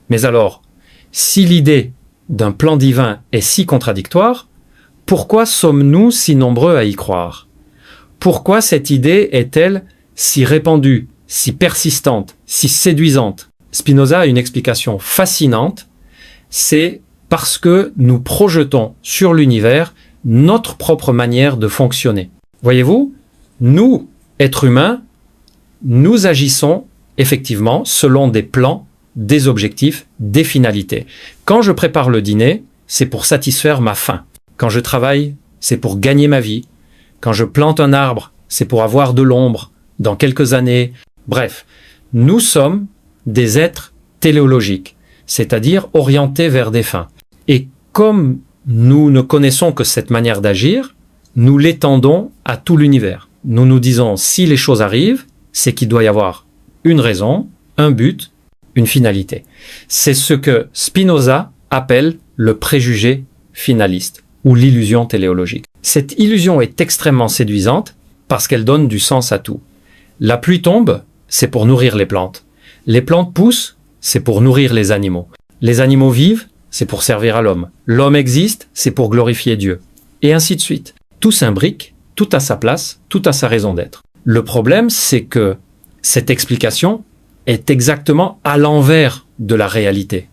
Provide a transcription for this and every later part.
Mais alors, si l'idée d'un plan divin est si contradictoire, pourquoi sommes-nous si nombreux à y croire? Pourquoi cette idée est-elle si répandue, si persistante, si séduisante? Spinoza a une explication fascinante, c'est parce que nous projetons sur l'univers notre propre manière de fonctionner. Voyez-vous, nous, êtres humains, nous agissons effectivement selon des plans, des objectifs, des finalités. Quand je prépare le dîner, c'est pour satisfaire ma faim. Quand je travaille, c'est pour gagner ma vie. Quand je plante un arbre, c'est pour avoir de l'ombre dans quelques années. Bref, nous sommes des êtres téléologiques, c'est-à-dire orientés vers des fins. Et comme nous ne connaissons que cette manière d'agir, nous l'étendons à tout l'univers. Nous nous disons, si les choses arrivent, c'est qu'il doit y avoir une raison, un but, une finalité. C'est ce que Spinoza appelle le préjugé finaliste ou l'illusion téléologique. Cette illusion est extrêmement séduisante parce qu'elle donne du sens à tout. La pluie tombe, c'est pour nourrir les plantes. Les plantes poussent, c'est pour nourrir les animaux. Les animaux vivent, c'est pour servir à l'homme. L'homme existe, c'est pour glorifier Dieu. Et ainsi de suite. Tout s'imbrique, tout a sa place, tout a sa raison d'être. Le problème, c'est que cette explication est exactement à l'envers de la réalité.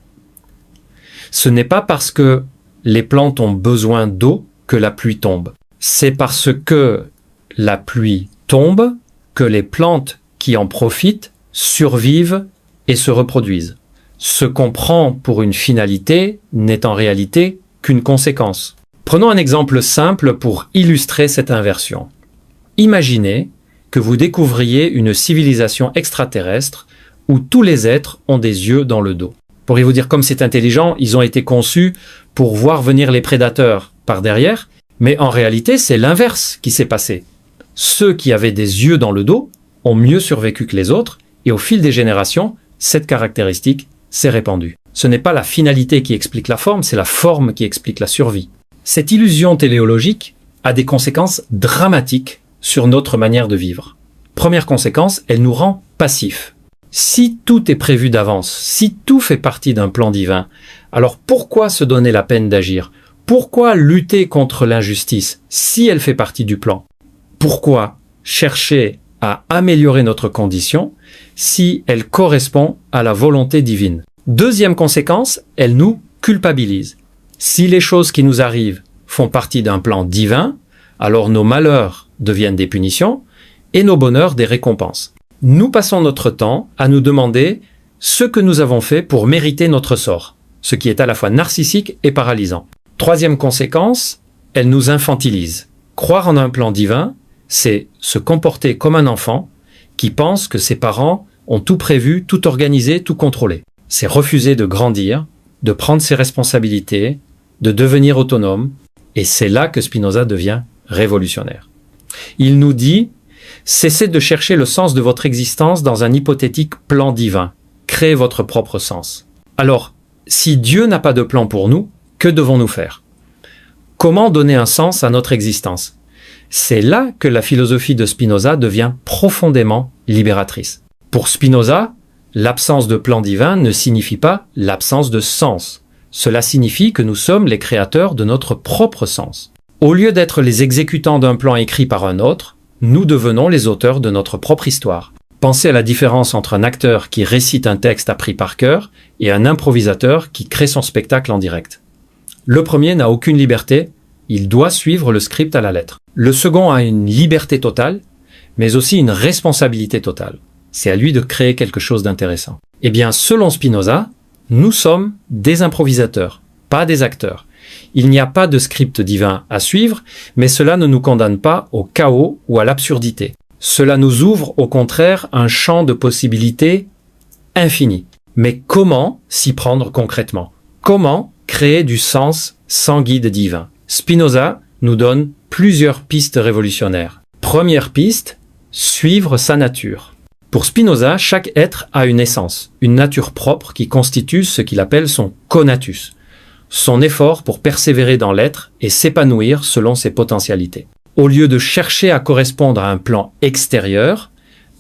Ce n'est pas parce que les plantes ont besoin d'eau que la pluie tombe. C'est parce que la pluie tombe que les plantes qui en profitent survivent et se reproduisent. Ce qu'on prend pour une finalité n'est en réalité qu'une conséquence. Prenons un exemple simple pour illustrer cette inversion. Imaginez que vous découvriez une civilisation extraterrestre où tous les êtres ont des yeux dans le dos. Pourriez-vous dire, comme c'est intelligent, ils ont été conçus pour voir venir les prédateurs par derrière, mais en réalité, c'est l'inverse qui s'est passé. Ceux qui avaient des yeux dans le dos ont mieux survécu que les autres, et au fil des générations, cette caractéristique s'est répandue. Ce n'est pas la finalité qui explique la forme, c'est la forme qui explique la survie. Cette illusion téléologique a des conséquences dramatiques sur notre manière de vivre. Première conséquence, elle nous rend passifs. Si tout est prévu d'avance, si tout fait partie d'un plan divin, alors pourquoi se donner la peine d'agir? Pourquoi lutter contre l'injustice si elle fait partie du plan? Pourquoi chercher à améliorer notre condition si elle correspond à la volonté divine? Deuxième conséquence, elle nous culpabilise. Si les choses qui nous arrivent font partie d'un plan divin, alors nos malheurs deviennent des punitions et nos bonheurs des récompenses. Nous passons notre temps à nous demander ce que nous avons fait pour mériter notre sort, ce qui est à la fois narcissique et paralysant. Troisième conséquence, elle nous infantilise. Croire en un plan divin, c'est se comporter comme un enfant qui pense que ses parents ont tout prévu, tout organisé, tout contrôlé. C'est refuser de grandir, de prendre ses responsabilités, de devenir autonome, et c'est là que Spinoza devient révolutionnaire. Il nous dit « Cessez de chercher le sens de votre existence dans un hypothétique plan divin. Créez votre propre sens. » Alors, si Dieu n'a pas de plan pour nous, que devons-nous faire? Comment donner un sens à notre existence? C'est là que la philosophie de Spinoza devient profondément libératrice. Pour Spinoza, l'absence de plan divin ne signifie pas l'absence de sens. Cela signifie que nous sommes les créateurs de notre propre sens. Au lieu d'être les exécutants d'un plan écrit par un autre, nous devenons les auteurs de notre propre histoire. Pensez à la différence entre un acteur qui récite un texte appris par cœur et un improvisateur qui crée son spectacle en direct. Le premier n'a aucune liberté, il doit suivre le script à la lettre. Le second a une liberté totale, mais aussi une responsabilité totale. C'est à lui de créer quelque chose d'intéressant. Eh bien, selon Spinoza, nous sommes des improvisateurs, pas des acteurs. Il n'y a pas de script divin à suivre, mais cela ne nous condamne pas au chaos ou à l'absurdité. Cela nous ouvre au contraire un champ de possibilités infini. Mais comment s'y prendre concrètement? Comment créer du sens sans guide divin? Spinoza nous donne plusieurs pistes révolutionnaires. Première piste, suivre sa nature. Pour Spinoza, chaque être a une essence, une nature propre qui constitue ce qu'il appelle son conatus, son effort pour persévérer dans l'être et s'épanouir selon ses potentialités. Au lieu de chercher à correspondre à un plan extérieur,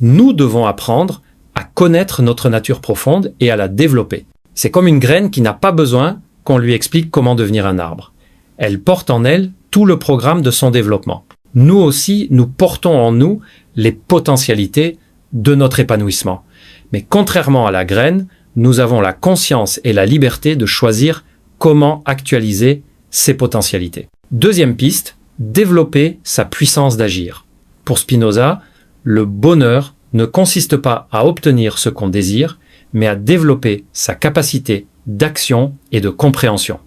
nous devons apprendre à connaître notre nature profonde et à la développer. C'est comme une graine qui n'a pas besoin qu'on lui explique comment devenir un arbre. Elle porte en elle tout le programme de son développement. Nous aussi, nous portons en nous les potentialités de notre épanouissement. Mais contrairement à la graine, nous avons la conscience et la liberté de choisir comment actualiser ces potentialités. Deuxième piste, développer sa puissance d'agir. Pour Spinoza, le bonheur ne consiste pas à obtenir ce qu'on désire, mais à développer sa capacité d'action et de compréhension.